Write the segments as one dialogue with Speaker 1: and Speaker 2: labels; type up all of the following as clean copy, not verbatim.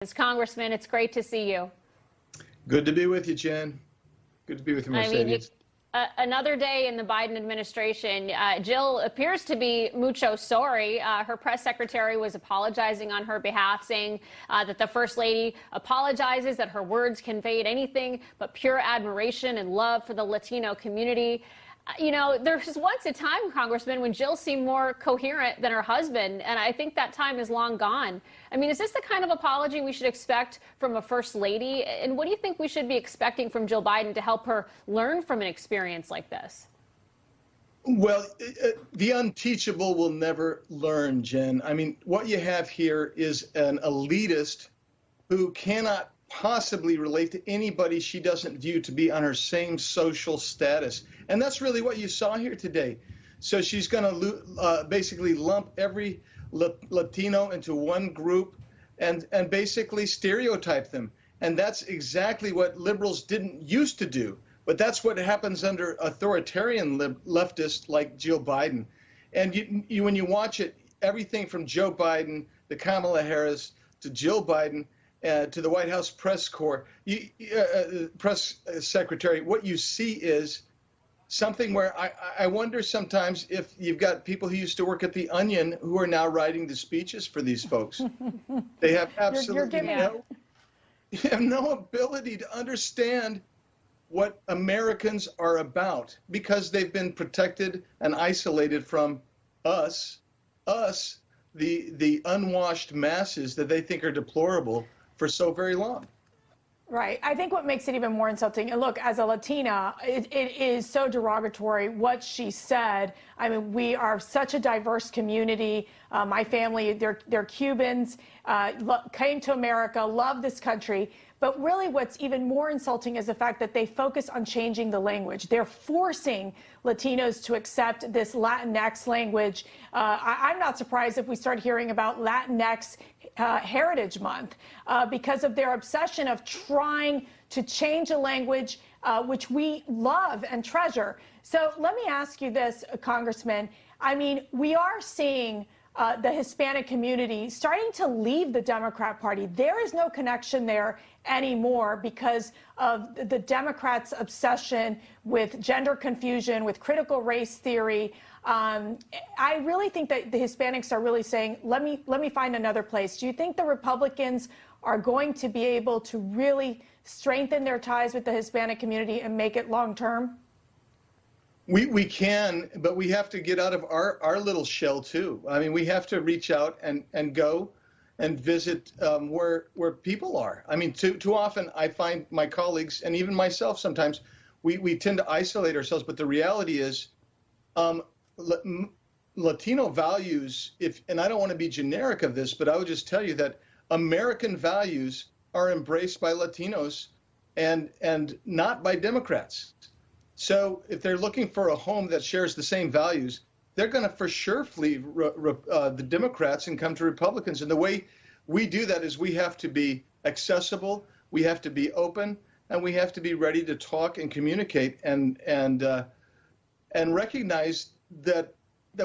Speaker 1: As Congressman, it's great to see you.
Speaker 2: Good to be with you, Jen. Good to be with you, Mercedes.
Speaker 1: Another day in the Biden administration. Jill appears to be mucho sorry. Her press secretary was apologizing on her behalf, saying that the First Lady apologizes, that her words conveyed anything but pure admiration and love for the Latino community. You know, there was once a time, Congressman, when Jill seemed more coherent than her husband, and I think that time is long gone. I mean, is this the kind of apology we should expect from a First Lady? And what do you think we should be expecting from Jill Biden to help her learn from an experience like this?
Speaker 2: Well, the unteachable will never learn, Jen. I mean, what you have here is an elitist who cannot possibly relate to anybody she doesn't view to be on her same social status. And that's really what you saw here today. So she's going to basically lump every Latino into one group and basically stereotype them. And that's exactly what liberals didn't used to do. But that's what happens under authoritarian leftists like Jill Biden. And when you watch it, everything from Joe Biden to Kamala Harris to Jill Biden, to the White House press corps, press secretary, what you see is something where I wonder sometimes if you've got people who used to work at The Onion who are now writing the speeches for these folks. They have absolutely no ability to understand what Americans are about because they've been protected and isolated from us, the unwashed masses that they think are deplorable for so very long.
Speaker 3: Right. I think what makes it even more insulting, and look, as a Latina, it is so derogatory what she said. I mean, we are such a diverse community. My family, they're Cubans, came to America, love this country. But really what's even more insulting is the fact that they focus on changing the language. They're forcing Latinos to accept this Latinx language. I'm not surprised if we start hearing about Latinx Heritage Month because of their obsession of trying to change a language which we love and treasure. So let me ask you this, Congressman. I mean, we are seeing the Hispanic community starting to leave the Democrat Party. There is no connection there anymore because of the Democrats' obsession with gender confusion, with critical race theory. I really think that the Hispanics are really saying, let me find another place. Do you think the Republicans are going to be able to really strengthen their ties with the Hispanic community and make it long term?
Speaker 2: We can, but we have to get out of our little shell too. I mean, we have to reach out and go and visit where people are. I mean, too often I find my colleagues and even myself sometimes we tend to isolate ourselves. But the reality is, Latino values, and I don't want to be generic of this, but I would just tell you that American values are embraced by Latinos and not by Democrats. So if they're looking for a home that shares the same values, they're going to for sure flee the Democrats and come to Republicans. And the way we do that is we have to be accessible, we have to be open, and we have to be ready to talk and communicate and recognize that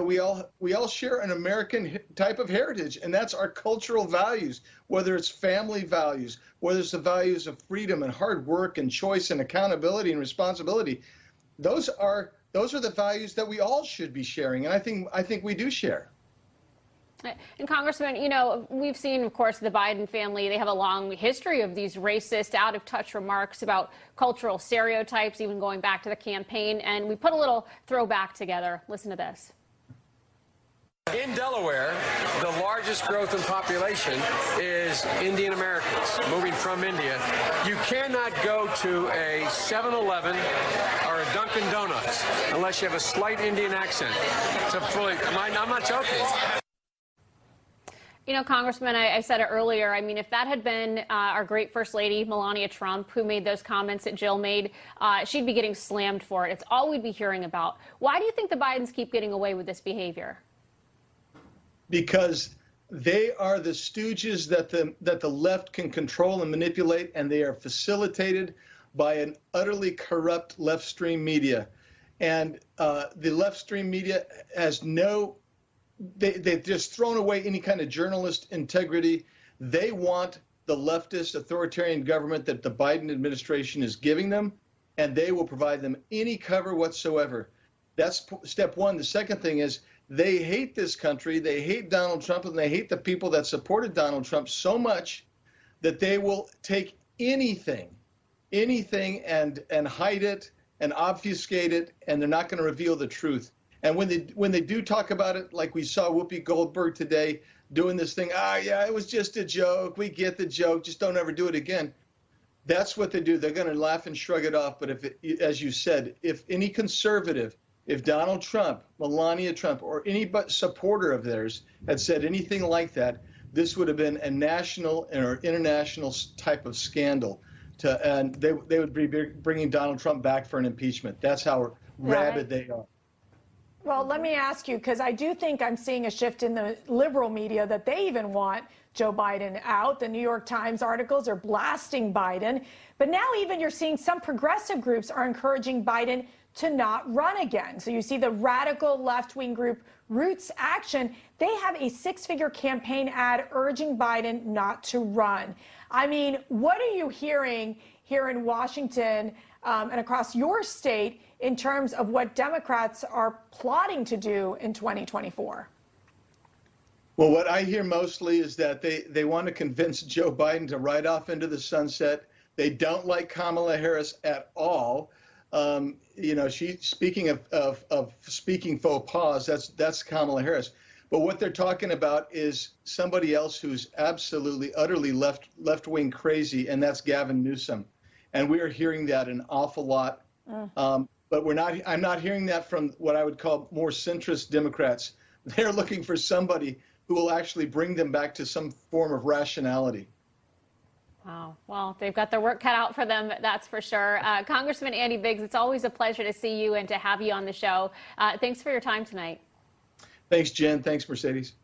Speaker 2: we all share an American type of heritage, and that's our cultural values, whether it's family values, whether it's the values of freedom and hard work and choice and accountability and responsibility. Those are the values that we all should be sharing, and I think we do share.
Speaker 1: And Congressman, you know, we've seen, of course, the Biden family, they have a long history of these racist, out-of-touch remarks about cultural stereotypes, even going back to the campaign, and we put a little throwback together. Listen to this.
Speaker 4: In Delaware, the largest growth in population is Indian Americans moving from India. You cannot go to a 7-Eleven or a Dunkin' Donuts unless you have a slight Indian accent. I'm not joking.
Speaker 1: You know, Congressman, I said it earlier. I mean, if that had been our great First Lady, Melania Trump, who made those comments that Jill made, she'd be getting slammed for it. It's all we'd be hearing about. Why do you think the Bidens keep getting away with this behavior?
Speaker 2: Because they are the stooges that the left can control and manipulate, and they are facilitated by an utterly corrupt left-stream media. And the left-stream media has they've just thrown away any kind of journalist integrity. They want the leftist authoritarian government that the Biden administration is giving them, and they will provide them any cover whatsoever. That's step one. The second thing is they hate this country, they hate Donald Trump, and they hate the people that supported Donald Trump so much that they will take anything and hide it and obfuscate it, and they're not going to reveal the truth. And when they do talk about it, like we saw Whoopi Goldberg today doing this thing, yeah, it was just a joke. We get the joke. Just don't ever do it again. That's what they do. They're going to laugh and shrug it off. But as you said, if any conservative, if Donald Trump, Melania Trump, or any supporter of theirs had said anything like that, this would have been a national or international type of scandal. And they would be bringing Donald Trump back for an impeachment. That's how rabid they are.
Speaker 3: Well, let me ask you, because I do think I'm seeing a shift in the liberal media that they even want Joe Biden out. The New York Times articles are blasting Biden. But now even you're seeing some progressive groups are encouraging Biden to not run again. So you see the radical left-wing group Roots Action. They have a six-figure campaign ad urging Biden not to run. I mean, what are you hearing here in Washington and across your state in terms of what Democrats are plotting to do in 2024?
Speaker 2: Well, what I hear mostly is that they want to convince Joe Biden to ride off into the sunset. They don't like Kamala Harris at all. Speaking of speaking faux pas, that's Kamala Harris. But what they're talking about is somebody else who's absolutely, utterly left-wing crazy, and that's Gavin Newsom. And we are hearing that an awful lot. But I'm not hearing that from what I would call more centrist Democrats. They're looking for somebody who will actually bring them back to some form of rationality.
Speaker 1: Wow. Well, they've got their work cut out for them, that's for sure. Congressman Andy Biggs, it's always a pleasure to see you and to have you on the show. Thanks for your time tonight.
Speaker 2: Thanks, Jen. Thanks, Mercedes.